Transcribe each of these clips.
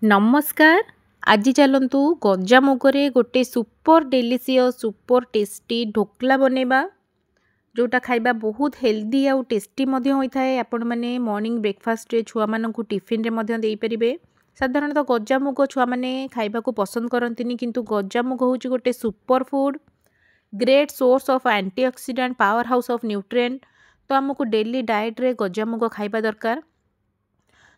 नमस्कार। आज चलतु गजामुगरे गोटे super delicious super tasty dhokla बनेबा जोटा खाइबा बहुत हेल्दी आउ टेस्टी होता है। आपण मैंने मॉर्निंग ब्रेकफास्ट रे छुआ मानकु टिफिन रे मध्य देई परिबे। साधारणतः गजामुग छुआ माने खाइबा को पसंद करंतिनी, किंतु गजामुग होची गोटे super food, great source of antioxidant, power house of nutrient. तो आमको डेली डाइट रे गजामुग खाइबा दरकार।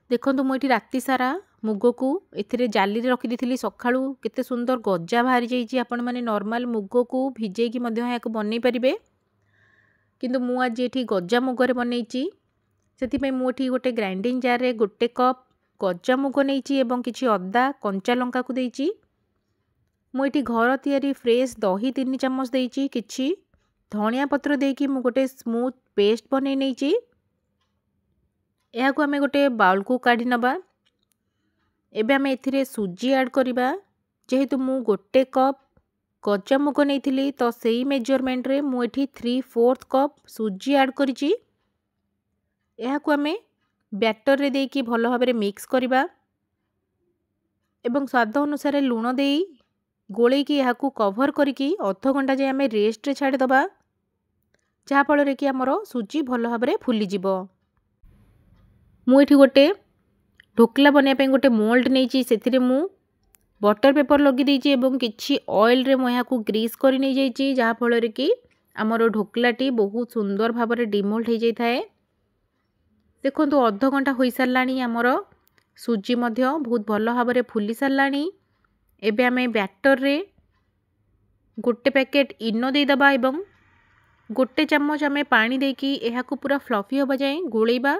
देखो मुझे राति सारा मुग को ए जाली रखी दी सकाळू केते सुंदर गजा बाहरी जाइए। आपण मैंने नॉर्मल मुग को भिजेकी बनई पारे, किंतु मु आज ये गजा मुगरे बनई। से मुझे गोटे ग्राइंडिंग जार रे गोटे कप गजा मुग नहीं किसी अदा कंचा लंका को देती। मुझे घर तैयारी फ्रेश दही 3 चामच देती, किसी धनिया पत्र देकी मु गोटे स्मूथ पेस्ट बनई नहीं। यह को आम गोटे बाउल को काढ़ी नबा। एबे आम एथिरे सुजी ऐड करिबा। जेहेतु मु गोटे कप गजा मुग नहीं तो सही मेजरमेंट रे मु एठी 3/4 कप सुजी ऐड करिछि। यह को आम बैटर रे देकी भलो भाबरे मिक्स करिबा एवं स्वाद अनुसार लूण देई गोलेकी यह को कवर करके अध घंटा जाए आम रेस्ट रे छाड़ दबा, जहा फल कि आमर सुजी भलो भाबरे फुली जिवो। मुझे गोटे ढोकला बनवाई गोटे मोल्ड नहीं, से मु बटर पेपर लगी देछि एवं किछि ऑयल रे मैं को ग्रीस कर नहीं जाइछि, जहा फल कि आमर ढोकलाटी बहुत सुंदर भाव में डिमोल्ड हो जाए। देखो अध घंटा हो सारानी आमर सुजी मध्य बहुत भल भाव में फुली सारानी। एबे आमे बैटर रे गोटे पैकेट इनो देदबा एवं गोटे चम्मच आमे पानी देकी एहा को पूरा फ्लफी होबा जाए गोलेबा।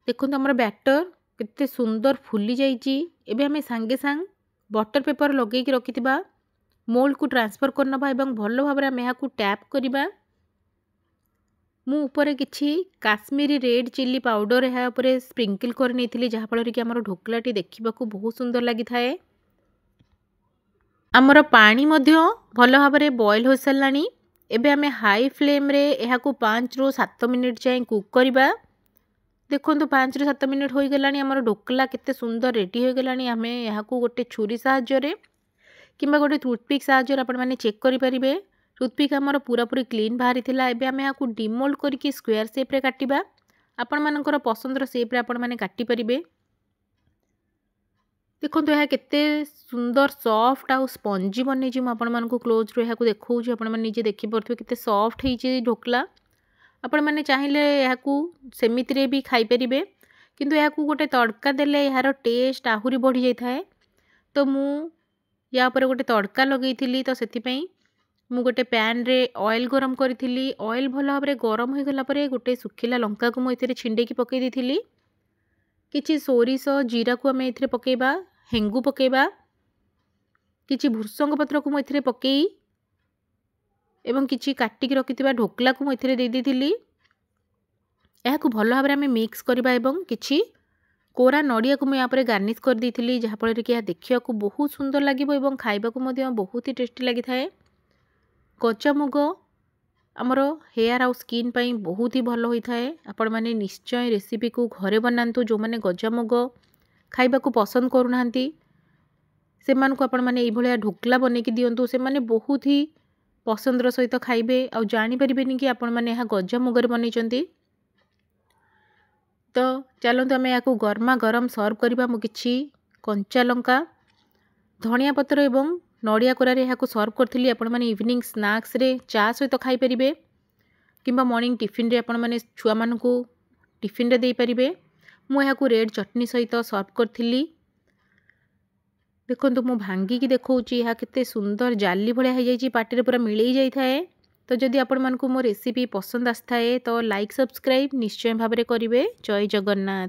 देखो आमर बैटर कितने सुंदर फुली जाइए। एबे हमें सांगे सांग बटर पेपर लगे रखि मोल्ड को ट्रांसफर करनबा एवं भल भाव में यहाँ को टैप करबा। मु ऊपर किछि काश्मीरी रेड चिली पाउडर यहाँ ऊपर स्प्रिंकल कर नहीं, जहा फल कि आमर ढोकलाटी देखा बहुत सुंदर लगी थाए। आमर पानी मध्य भल भाव में बॉयल हो सारानी। एबे आमे हाई फ्लेम रे यहाँ को 5 ରୁ 7 मिनिट जाए कुक करबा। देखो 5 ରୁ 7 मिनिट हो गलानी आमर ढोकला केते सुंदर रेडी हो गलानी। आमे यहाँ को गोटे छुरी साहाय्य किंबा गोटे टूथपिक साहाय्य आपण माने चेक करि परिबे। टूथपिक आमर पूरा पूरी क्लीन बाहरी थिला। एबे आमे यहाँ को डिमोल्ड करके स्क्वायर शेप रे काटिबा। आपण मानकर पसंदर शेप रे आपण माने काटि परिबे। देखो यह केते सुंदर सॉफ्ट आउ स्पंजी बनै छी। आपण मानक क्लोज रो यहाँ को देखौछि, आपण माने निजे देखि परथु केते सॉफ्ट हेछि ढोकला। आपण मैंने चाहिए यह सेमिति भी खाईपर, किंतु यह गोटे तड़का देले यार टेस्ट आहुरी बढ़ी जाए। तो मु या पर गोटे तड़का लगे थी, तो से मु गोटे पैन रे ऑयल गरम करी। ऑयल भल भाव में गरम हो गला परे गोटे सुखिला लंका को मुझे छिंडेकी पकई दी। किछि सोरिष जीरा को आम ए पकेबा, हेंगू पकेबा, किछि भृषंग पत्र को मुझे पकई एवं किछि काटिक रखिथिबा ढोकला को मुझे दे दी। यह को भल भाव में मिक्स करबा एवं किछि कोरा नड़िया को मुझे यहाँ पर गार्निश कर दी, जहा फल कि यह देखा बहुत सुंदर लगे एवं खाइबा को बहुत ही टेस्टी लगी थाए। गजा मुग आमर हेयर आउ स्किन पाई बहुत ही भल होता है। आपण मैंने निश्चय रेसिपी को घरे बनातु। जो मैंने गजा मुग खाइबा को पसंद करूना से आपण मैंने ये ढोकला बनैकी दिंतु, से मैंने बहुत ही पसंदर सहित खाइबे आ जानीपर कि आपण मैंने यहाँ गजा मुगरे बनई। तो चलते आम या गरमा गरम सर्व करवा। मुझे कंचा लंका, धनिया पत्र एवं नड़िया कोरारे यहाँ सर्व करी। आपण मैंने इवनिंग स्नैक्स रे चा सहित खाईपर किंबा मॉर्निंग टिफिन रे आपण मैंने छुआ मानक टिफिन रे दे पारिबे। मु यहाँ रेड चटनी सहित सर्व करी। देखो मु भांगी की देखौछि यह केते सुंदर जाली भलिया हो जाइए, पार्टी पूरा मिलई जाई थाए। तो जदि आपण मानकु मो रेसिपी पसंद आसथाए तो लाइक सब्सक्राइब निश्चय भाव में करेंगे। जय जगन्नाथ।